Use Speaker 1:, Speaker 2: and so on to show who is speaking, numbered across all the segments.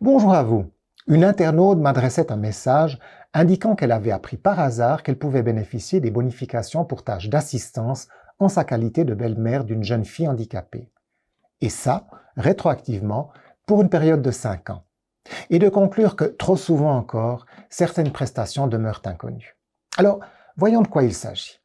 Speaker 1: Bonjour à vous. Une internaute m'adressait un message indiquant qu'elle avait appris par hasard qu'elle pouvait bénéficier des bonifications pour tâches d'assistance en sa qualité de belle-mère d'une jeune fille handicapée. Et ça, rétroactivement, pour une période de 5 ans. Et de conclure que, trop souvent encore, certaines prestations demeurent inconnues. Alors, voyons de quoi il s'agit.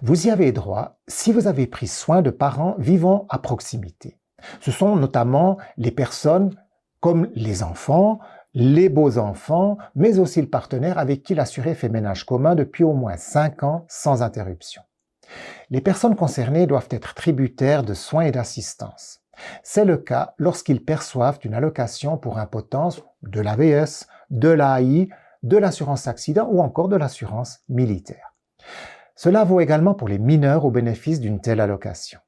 Speaker 1: Vous y avez droit si vous avez pris soin de parents vivant à proximité. Ce sont notamment les personnes comme les enfants, les beaux-enfants, mais aussi le partenaire avec qui l'assuré fait ménage commun depuis au moins 5 ans sans interruption. Les personnes concernées doivent être tributaires de soins et d'assistance. C'est le cas lorsqu'ils perçoivent une allocation pour impotence, de l'AVS, de l'AI, de l'assurance accident ou encore de l'assurance militaire. Cela vaut également pour les mineurs au bénéfice d'une telle allocation.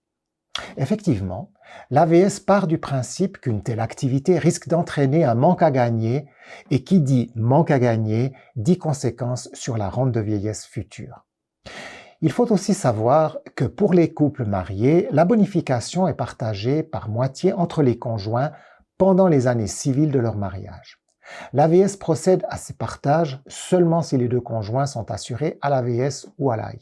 Speaker 1: Effectivement, l'AVS part du principe qu'une telle activité risque d'entraîner un manque à gagner et qui dit manque à gagner dit conséquences sur la rente de vieillesse future. Il faut aussi savoir que pour les couples mariés, la bonification est partagée par moitié entre les conjoints pendant les années civiles de leur mariage. L'AVS procède à ces partages seulement si les deux conjoints sont assurés à l'AVS ou à l'AI.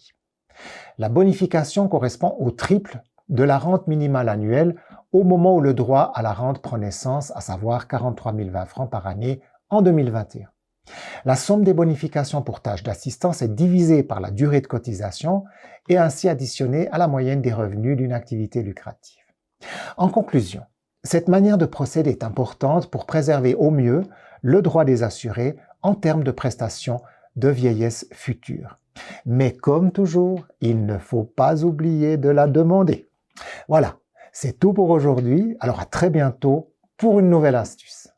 Speaker 1: La bonification correspond au triple de la rente minimale annuelle au moment où le droit à la rente prend naissance, à savoir 43 020 francs par année en 2021. La somme des bonifications pour tâches d'assistance est divisée par la durée de cotisation et ainsi additionnée à la moyenne des revenus d'une activité lucrative. En conclusion, cette manière de procéder est importante pour préserver au mieux le droit des assurés en termes de prestations de vieillesse future. Mais comme toujours, il ne faut pas oublier de la demander. Voilà, c'est tout pour aujourd'hui. Alors à très bientôt pour une nouvelle astuce.